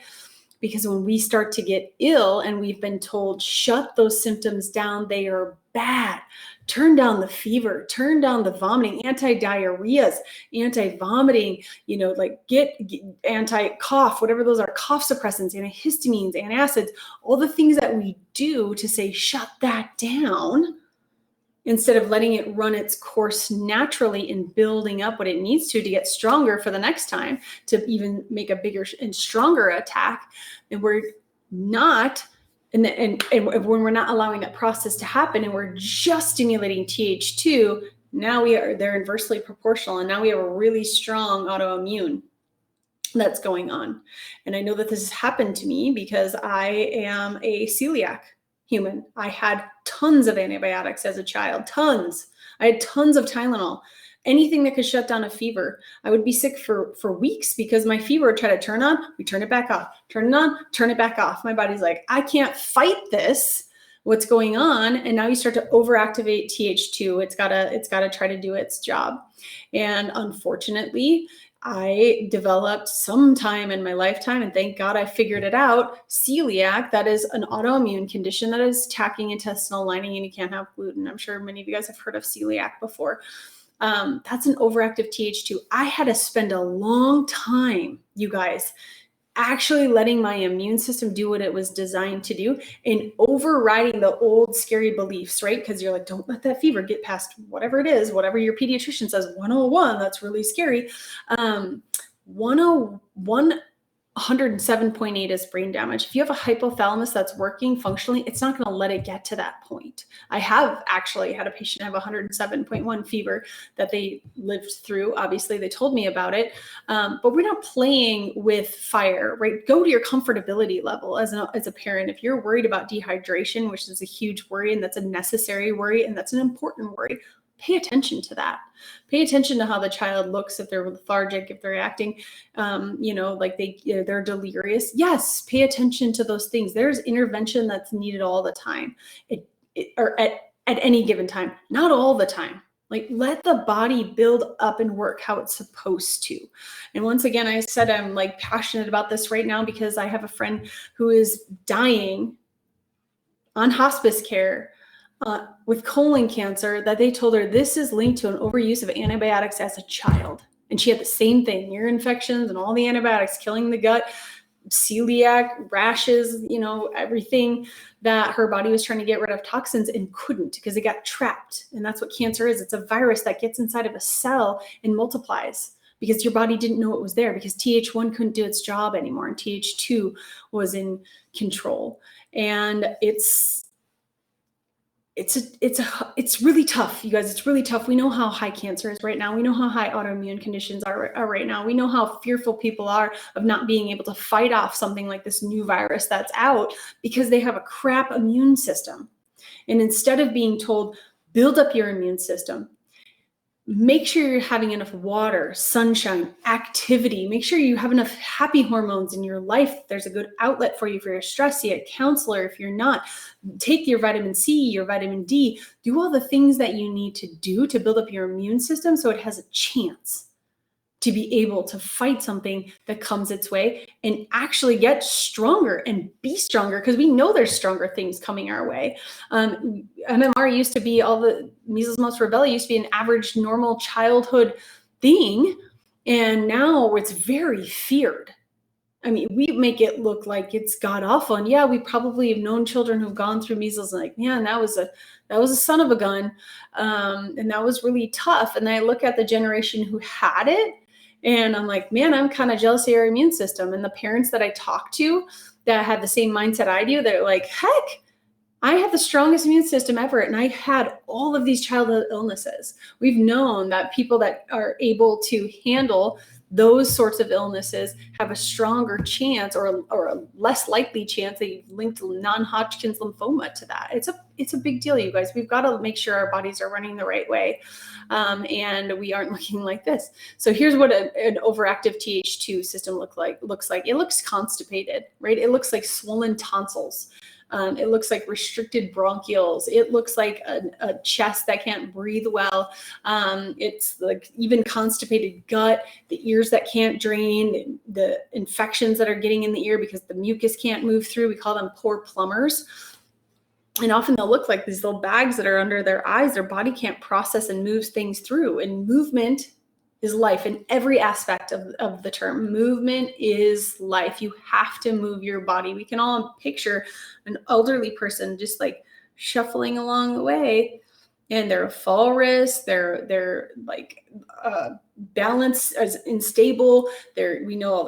Because when we start to get ill and we've been told, shut those symptoms down, they are bad. Turn down the fever, turn down the vomiting, anti-diarrheas, anti-vomiting, like get anti-cough, whatever those are, cough suppressants, antihistamines, antacids, all the things that we do to say, shut that down, instead of letting it run its course naturally and building up what it needs to get stronger for the next time, to even make a bigger and stronger attack. And we're not, and when we're not allowing that process to happen and we're just stimulating Th2, now they're inversely proportional. And now we have a really strong autoimmune that's going on. And I know that this has happened to me because I am a celiac human. I had tons of antibiotics as a child, tons. I had tons of Tylenol, anything that could shut down a fever. I would be sick for weeks because my fever would try to turn on, we turn it back off, turn it on, turn it back off. My body's like, I can't fight this. What's going on? And now you start to overactivate Th2. It's gotta try to do its job. And unfortunately, I developed sometime in my lifetime, and thank God I figured it out, celiac. That is an autoimmune condition that is attacking intestinal lining, and you can't have gluten. I'm sure many of you guys have heard of celiac before. That's an overactive Th2. I had to spend a long time, you guys, actually letting my immune system do what it was designed to do and overriding the old scary beliefs, right? Because you're like, don't let that fever get past whatever it is, whatever your pediatrician says, 101, that's really scary. 107.8 is brain damage. If you have a hypothalamus that's working functionally, it's not going to let it get to that point. I have actually had a patient have 107.1 fever that they lived through. Obviously, they told me about it, but we're not playing with fire, right? Go to your comfortability level as a parent. If you're worried about dehydration, which is a huge worry, and that's a necessary worry, and that's an important worry, pay attention to that. Pay attention to how the child looks, if they're lethargic, if they're acting, like they're delirious. Yes, pay attention to those things. There's intervention that's needed all the time, or at any given time, not all the time. Like, let the body build up and work how it's supposed to. And once again, I said I'm like passionate about this right now because I have a friend who is dying on hospice care with colon cancer, that they told her this is linked to an overuse of antibiotics as a child. And she had the same thing, ear infections and all the antibiotics killing the gut, celiac, rashes, everything that her body was trying to get rid of toxins and couldn't because it got trapped. And that's what cancer is. It's a virus that gets inside of a cell and multiplies because your body didn't know it was there, because Th1 couldn't do its job anymore and Th2 was in control. And it's really tough, you guys. It's really tough. We know how high cancer is right now. We know how high autoimmune conditions are right now. We know how fearful people are of not being able to fight off something like this new virus that's out because they have a crap immune system. And instead of being told, build up your immune system, make sure you're having enough water, sunshine, activity. Make sure you have enough happy hormones in your life. There's a good outlet for you for your stress. See a counselor if you're not. Take your vitamin C, your vitamin D. Do all the things that you need to do to build up your immune system so it has a chance to be able to fight something that comes its way and actually get stronger and be stronger, because we know there's stronger things coming our way. MMR used to be, all the measles, mumps, rubella used to be an average normal childhood thing, and now it's very feared. I mean, we make it look like it's god awful, and yeah, we probably have known children who've gone through measles and like, man, that was a son of a gun, and that was really tough. And I look at the generation who had it, and I'm like, man, I'm kind of jealous of your immune system. And the parents that I talk to that have the same mindset I do, they're like, heck, I have the strongest immune system ever. And I had all of these childhood illnesses. We've known that people that are able to handle those sorts of illnesses have a stronger chance, or a less likely chance. They've linked non-Hodgkin's lymphoma to that. It's a big deal, you guys. We've got to make sure our bodies are running the right way, and we aren't looking like this. So here's what an overactive Th2 system looks like. It looks constipated, right? It looks like swollen tonsils. It looks like restricted bronchioles. It looks like a chest that can't breathe well. It's like even constipated gut, the ears that can't drain, the infections that are getting in the ear because the mucus can't move through. We call them poor plumbers. And often they'll look like these little bags that are under their eyes. Their body can't process and moves things through. And movement is life in every aspect of the term. Movement is life. You have to move your body. We can all picture an elderly person just like shuffling along the way, and they're fall risk, they're like balance as unstable. We know all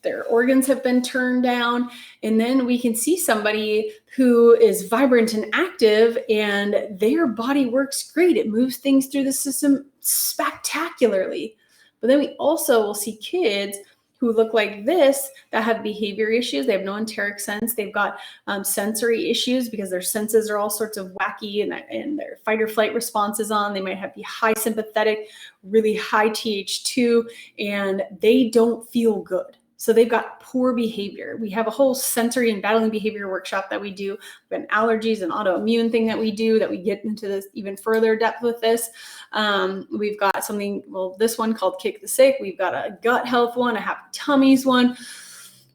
their organs have been turned down. And then we can see somebody who is vibrant and active and their body works great. It moves things through the system spectacularly. But then we also will see kids who look like this that have behavior issues. They have no enteric sense. They've got sensory issues because their senses are all sorts of wacky and their fight or flight response is on. They might have the high sympathetic, really high Th2, and they don't feel good. So they've got poor behavior. We have a whole sensory and battling behavior workshop that we do. We've got allergies and autoimmune thing that we do that we get into this even further depth with this. We've got something, this one called Kick the Sick. We've got a gut health one, a happy tummies one,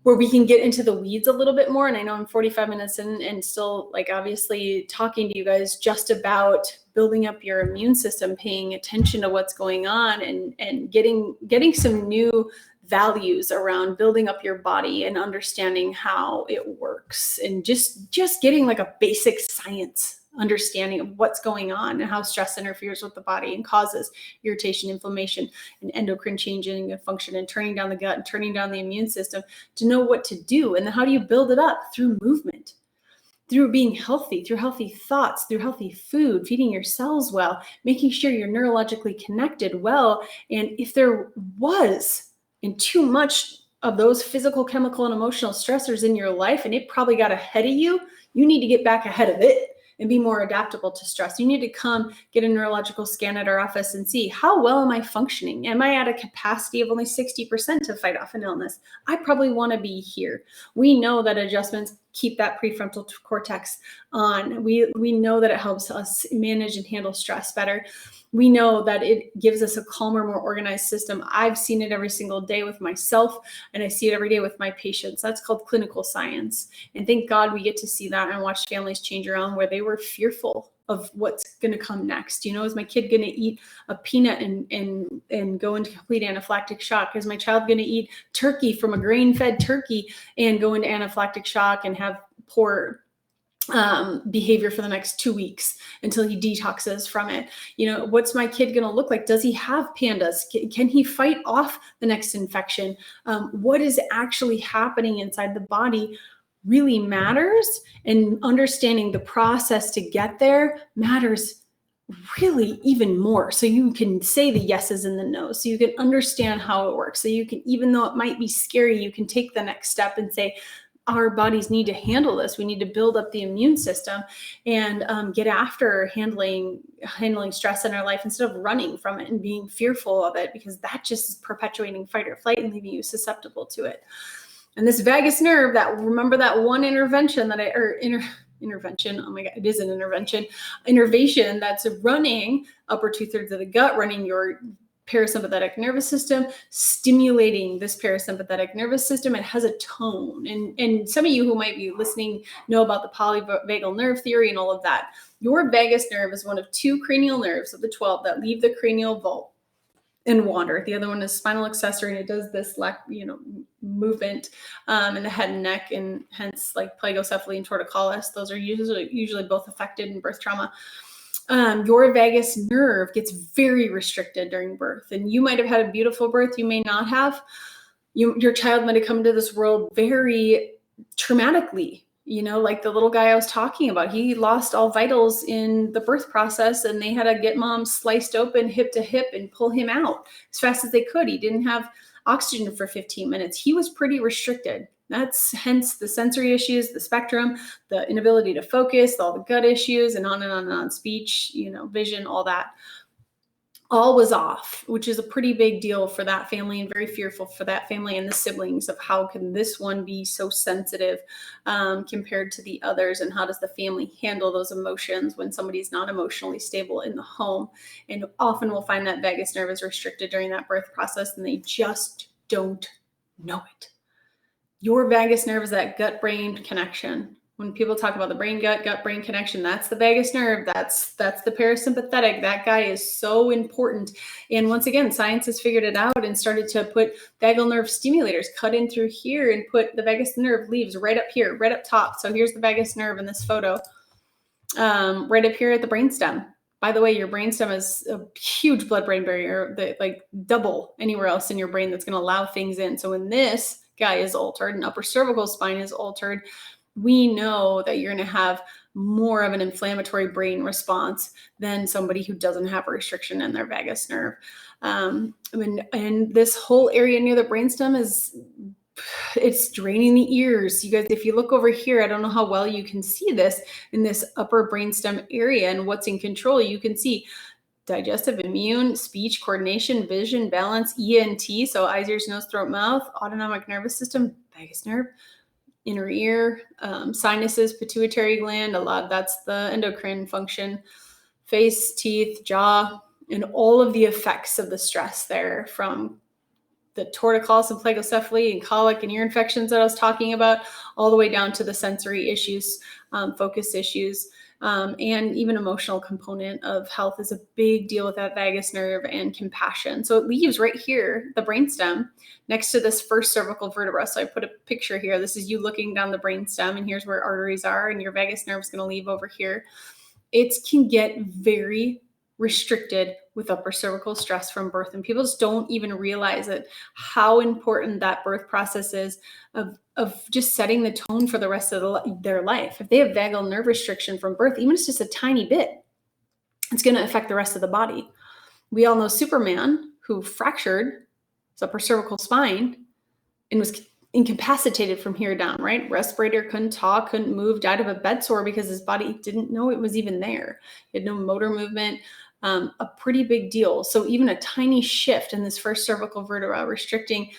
where we can get into the weeds a little bit more. And I know I'm 45 minutes in and still like obviously talking to you guys just about building up your immune system, paying attention to what's going on and getting some new values around building up your body and understanding how it works, and just getting like a basic science understanding of what's going on and how stress interferes with the body and causes irritation, inflammation, and endocrine changing of function and turning down the gut and turning down the immune system, to know what to do. And then how do you build it up? Through movement, through being healthy, through healthy thoughts, through healthy food, feeding your cells well, making sure you're neurologically connected well. And if there was too much of those physical, chemical, and emotional stressors in your life, and it probably got ahead of you, you need to get back ahead of it and be more adaptable to stress. You need to come get a neurological scan at our office and see, how well am I functioning? Am I at a capacity of only 60% to fight off an illness? I probably want to be here. We know that adjustments keep that prefrontal cortex on. We know that it helps us manage and handle stress better. We know that it gives us a calmer, more organized system. I've seen it every single day with myself, and I see it every day with my patients. That's called clinical science. And thank God we get to see that and watch families change around where they were fearful of what's going to come next. You know, is my kid going to eat a peanut and go into complete anaphylactic shock? Is my child going to eat turkey from a grain-fed turkey and go into anaphylactic shock and have poor behavior for the next 2 weeks until he detoxes from it? You know, what's my kid going to look like? Does he have pandas? Can he fight off the next infection? What is actually happening inside the body really matters, and understanding the process to get there matters really even more. So you can say the yeses and the no's, so you can understand how it works. So you can, even though it might be scary, you can take the next step and say, our bodies need to handle this. We need to build up the immune system and get after handling stress in our life instead of running from it and being fearful of it, because that just is perpetuating fight or flight and leaving you susceptible to it. And this vagus nerve, remember that one intervention intervention, oh my God, it is an innervation that's running upper 2/3 of the gut, running your parasympathetic nervous system, stimulating this parasympathetic nervous system. It has a tone. And some of you who might be listening know about the polyvagal nerve theory and all of that. Your vagus nerve is one of 2 cranial nerves of the 12 that leave the cranial vault and wander. The other one is spinal accessory, and it does this movement in the head and neck, and hence like plagocephaly and torticollis. Those are usually both affected in birth trauma. Your vagus nerve gets very restricted during birth, and you might have had a beautiful birth. You may not have. Your child might have come into this world very traumatically. You know, like the little guy I was talking about, he lost all vitals in the birth process, and they had to get mom sliced open hip to hip and pull him out as fast as they could. He didn't have oxygen for 15 minutes. He was pretty restricted. That's hence the sensory issues, the spectrum, the inability to focus, all the gut issues, and on and on and on, speech, vision, all that. all was off, which is a pretty big deal for that family and very fearful for that family and the siblings of how can this one be so sensitive compared to the others, and how does the family handle those emotions when somebody's not emotionally stable in the home. And often we'll find that vagus nerve is restricted during that birth process and they just don't know it. Your vagus nerve is that gut-brain connection. When people talk about the brain-gut connection, that's the vagus nerve. That's the parasympathetic. That guy is so important. And once again, science has figured it out and started to put vagal nerve stimulators, cut in through here and put the vagus nerve leaves right up here, right up top. So here's the vagus nerve in this photo, right up here at the brainstem. By the way, your brainstem is a huge blood-brain barrier that like double anywhere else in your brain that's going to allow things in. So when this guy is altered and upper cervical spine is altered, we know that you're going to have more of an inflammatory brain response than somebody who doesn't have a restriction in their vagus nerve. And this whole area near the brainstem it's draining the ears. You guys, if you look over here, I don't know how well you can see this in this upper brainstem area and what's in control. You can see digestive, immune, speech, coordination, vision, balance, ENT, so eyes, ears, nose, throat, mouth, autonomic nervous system, vagus nerve, inner ear, sinuses, pituitary gland, a lot, that's the endocrine function, face, teeth, jaw, and all of the effects of the stress there, from the torticollis and plakocephaly and colic and ear infections that I was talking about, all the way down to the sensory issues, focus issues, and even emotional component of health is a big deal with that vagus nerve, and compassion. So it leaves right here, the brainstem, next to this first cervical vertebra. So I put a picture here. This is you looking down the brainstem, and here's where arteries are, and your vagus nerve is going to leave over here. It can get very restricted with upper cervical stress from birth, and people just don't even realize it, how important that birth process is of just setting the tone for the rest of their life. If they have vagal nerve restriction from birth, even if it's just a tiny bit, it's going to affect the rest of the body. We all know Superman, who fractured his upper cervical spine and was incapacitated from here down, right? Respirator, couldn't talk, couldn't move, died of a bed sore because his body didn't know it was even there. He had no motor movement, a pretty big deal. So even a tiny shift in this first cervical vertebra, restricting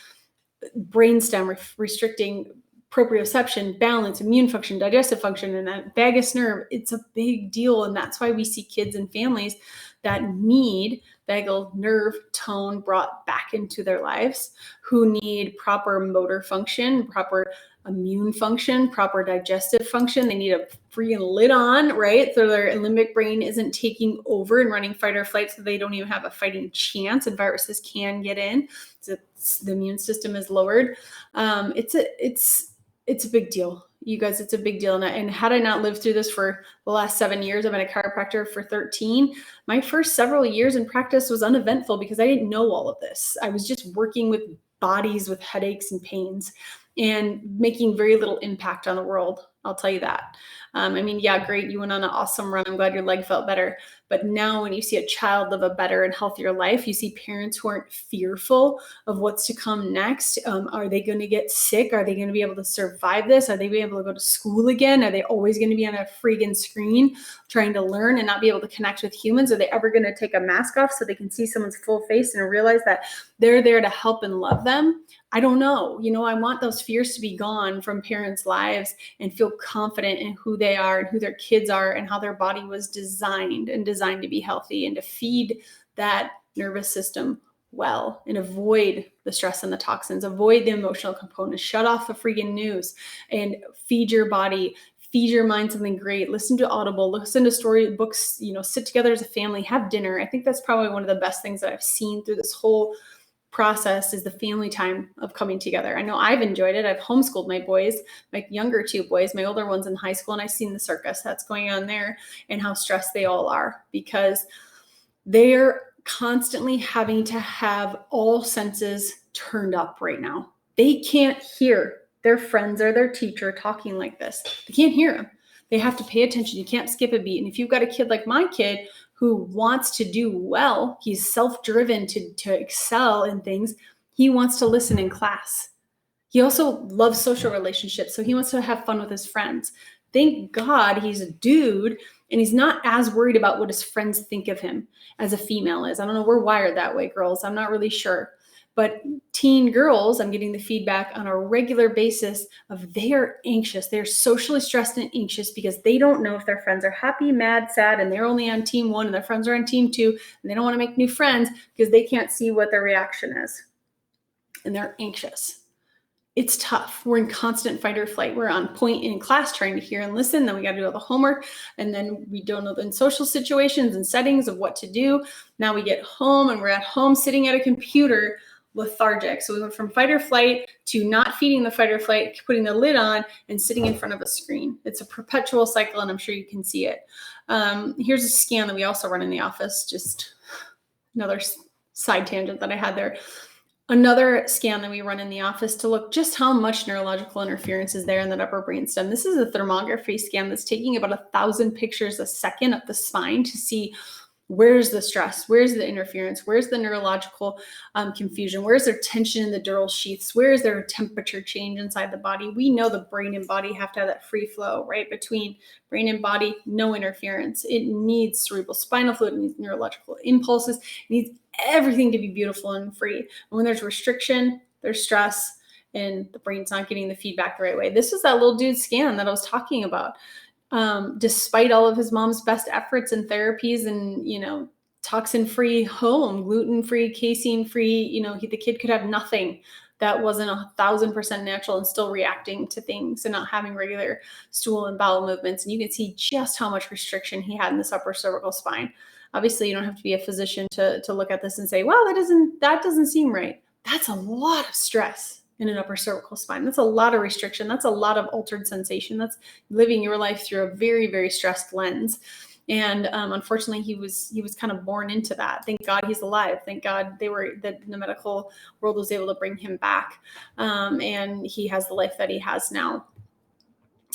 brainstem, restricting proprioception, balance, immune function, digestive function, and that vagus nerve, it's a big deal. And that's why we see kids and families that need vagal nerve tone brought back into their lives, who need proper motor function, proper immune function, proper digestive function. They need a freaking lid on, right? So their limbic brain isn't taking over and running fight or flight, so they don't even have a fighting chance, and viruses can get in. So the immune system is lowered. It's a big deal. You guys, it's a big deal. And had I not lived through this for the last 7 years, I've been a chiropractor for 13. My first several years in practice was uneventful because I didn't know all of this. I was just working with bodies with headaches and pains and making very little impact on the world. I'll tell you that. Yeah, great. You went on an awesome run. I'm glad your leg felt better. But now when you see a child live a better and healthier life, you see parents who aren't fearful of what's to come next. Are they going to get sick? Are they going to be able to survive this? Are they going to be able to go to school again? Are they always going to be on a friggin' screen trying to learn and not be able to connect with humans? Are they ever going to take a mask off so they can see someone's full face and realize that they're there to help and love them? I don't know. I want those fears to be gone from parents' lives and feel confident in who they are and who their kids are and how their body was designed to be healthy and to feed that nervous system well and avoid the stress and the toxins, avoid the emotional components, shut off the freaking news and feed your body, feed your mind something great. Listen to Audible, listen to storybooks, sit together as a family, have dinner. I think that's probably one of the best things that I've seen through this whole process is the family time of coming together. I know I've enjoyed it. I've homeschooled my boys, my younger two boys, my older one's in high school, and I've seen the circus that's going on there and how stressed they all are because they're constantly having to have all senses turned up right now. They can't hear their friends or their teacher talking like this. They can't hear them. They have to pay attention. You can't skip a beat. And if you've got a kid like my kid who wants to do well, he's self-driven to excel in things, he wants to listen in class. He also loves social relationships, so he wants to have fun with his friends. Thank God he's a dude And he's not as worried about what his friends think of him as a female is. I don't know. We're wired that way, girls. I'm not really sure. But teen girls, I'm getting the feedback on a regular basis of they are anxious. They're socially stressed and anxious because they don't know if their friends are happy, mad, sad, and they're only on team 1 and their friends are on team 2, and they don't want to make new friends because they can't see what their reaction is. And they're anxious. It's tough. We're in constant fight or flight. We're on point in class trying to hear and listen. Then we got to do all the homework. And then we don't know in social situations and settings of what to do. Now we get home and we're at home sitting at a computer lethargic. So we went from fight or flight to not feeding the fight or flight, putting the lid on and sitting in front of a screen. It's a perpetual cycle, and I'm sure you can see it. Here's a scan that we also run in the office. Just another side tangent that I had there. Another scan that we run in the office to look just how much neurological interference is there in that upper brainstem. This is a thermography scan that's taking about 1,000 pictures a second of the spine to see where's the stress, where's the interference, where's the neurological confusion, where's there tension in the dural sheaths, where is there a temperature change inside the body. We know the brain and body have to have that free flow, right? Between brain and body, no interference. It needs cerebral spinal fluid, it needs neurological impulses, it needs everything to be beautiful and free. And when there's restriction, there's stress, and the brain's not getting the feedback the right way. This is that little dude's scan that I was talking about. Despite all of his mom's best efforts and therapies and, toxin-free home, gluten-free, casein-free, the kid could have nothing that wasn't 1,000% natural and still reacting to things and not having regular stool and bowel movements. And you can see just how much restriction he had in this upper cervical spine. Obviously, you don't have to be a physician to look at this and say, well, that doesn't seem right. That's a lot of stress in an upper cervical spine. That's a lot of restriction. That's a lot of altered sensation. That's living your life through a very, very stressed lens. And unfortunately, he was kind of born into that. Thank God he's alive. Thank God the medical world was able to bring him back. And he has the life that he has now.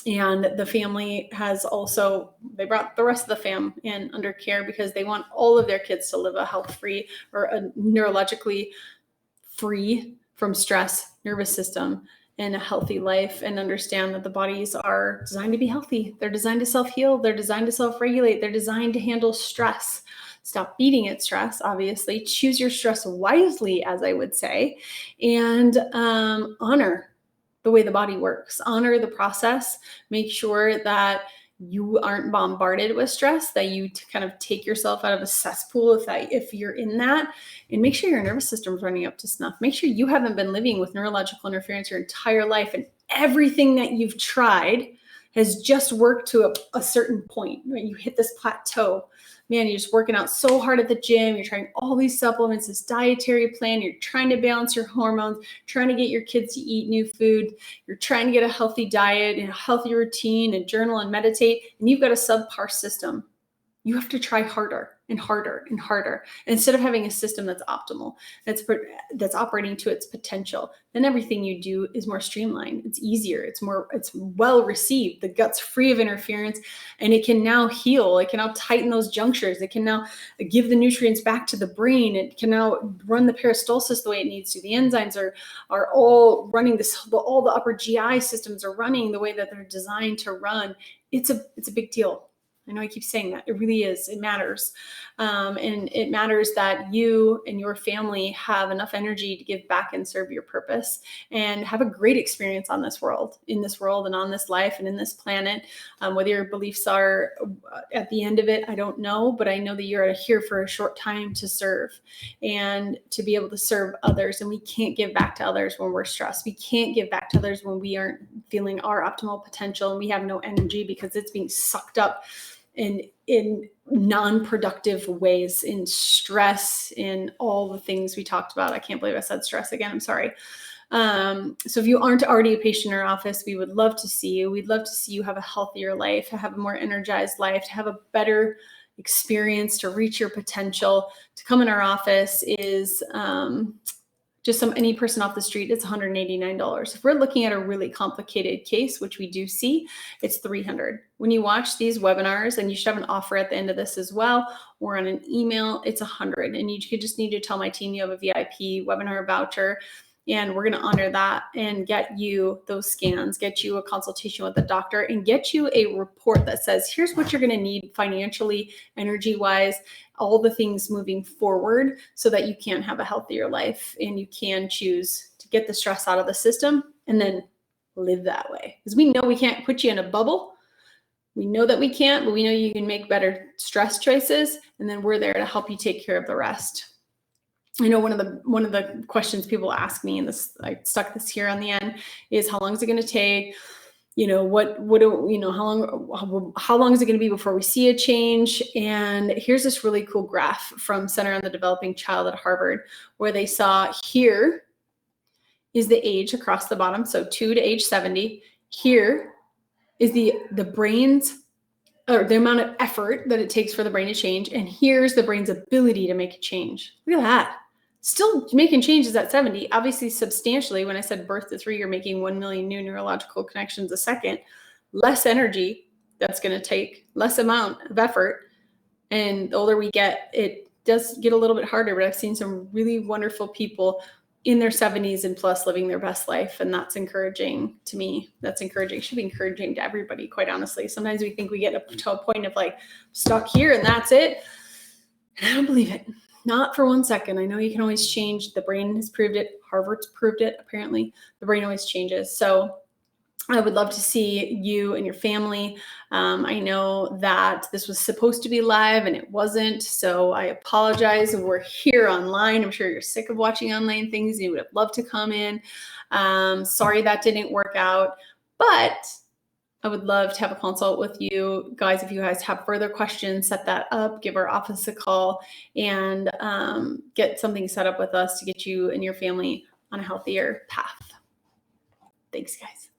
And the family has also, they brought the rest of the fam in under care because they want all of their kids to live a health-free or a neurologically free from stress nervous system and a healthy life, and understand that the bodies are designed to be healthy. They're designed to self-heal. They're designed to self-regulate. They're designed to handle stress. Stop beating at stress, obviously. Choose your stress wisely, as I would say, and honor the way the body works. Honor the process. Make sure that you aren't bombarded with stress, that you kind of take yourself out of a cesspool if you're in that, and make sure your nervous system is running up to snuff. Make sure you haven't been living with neurological interference your entire life, and everything that you've tried has just worked to a certain point. Right? You hit this plateau. Man, you're just working out so hard at the gym. You're trying all these supplements, this dietary plan. You're trying to balance your hormones, trying to get your kids to eat new food. You're trying to get a healthy diet and a healthy routine and journal and meditate. And you've got a subpar system. You have to try harder and harder and harder. And instead of having a system that's optimal, that's operating to its potential, then everything you do is more streamlined. It's easier. It's well received. The gut's free of interference, and it can now heal. It can now tighten those junctures. It can now give the nutrients back to the brain. It can now run the peristalsis the way it needs to. The enzymes are all running all the upper GI systems are running the way that they're designed to run. It's a big deal. I know I keep saying that. It really is. It matters. And it matters that you and your family have enough energy to give back and serve your purpose and have a great experience in this world and on this life and in this planet. Whether your beliefs are at the end of it, I don't know, but I know that you're here for a short time to serve and to be able to serve others. And we can't give back to others when we're stressed. We can't give back to others when we aren't feeling our optimal potential and we have no energy because it's being sucked up in non-productive ways, in stress, in all the things we talked about. I can't believe I said stress again. I'm sorry. So if you aren't already a patient in our office, we would love to see you. We'd love to see you have a healthier life, to have a more energized life, to have a better experience, to reach your potential. To come in our office is just any person off the street, it's $189. If we're looking at a really complicated case, which we do see, it's $300. When you watch these webinars, and you should have an offer at the end of this as well, or on an email, it's $100. And you just need to tell my team you have a VIP webinar voucher. And we're going to honor that and get you those scans, get you a consultation with a doctor, and get you a report that says, here's what you're going to need financially, energy-wise, all the things moving forward so that you can have a healthier life and you can choose to get the stress out of the system and then live that way. Because we know we can't put you in a bubble. We know that we can't, but we know you can make better stress choices, and then we're there to help you take care of the rest. I know one of the questions people ask me, and this, I stuck this here on the end, is how long is it going to take? How long is it going to be before we see a change? And here's this really cool graph from Center on the Developing Child at Harvard, where they saw here is the age across the bottom, so 2 to age 70. Here is the brain's, or the amount of effort that it takes for the brain to change, and here's the brain's ability to make a change. Look at that. Still making changes at 70, obviously substantially. When I said birth to 3, you're making 1 million new neurological connections a second, less energy that's going to take, less amount of effort. And the older we get, it does get a little bit harder, but I've seen some really wonderful people in their 70s and plus living their best life. And that's encouraging to me. That's encouraging. It should be encouraging to everybody, quite honestly. Sometimes we think we get to a point of like, stuck here and that's it. And I don't believe it. Not for 1 second. I know you can always change. The brain has proved it. Harvard's proved it, apparently. The brain always changes. So I would love to see you and your family. I know that this was supposed to be live and it wasn't. So I apologize. We're here online. I'm sure you're sick of watching online things. You would have loved to come in. Sorry that didn't work out. But I would love to have a consult with you guys. If you guys have further questions, set that up, give our office a call, and get something set up with us to get you and your family on a healthier path. Thanks, guys.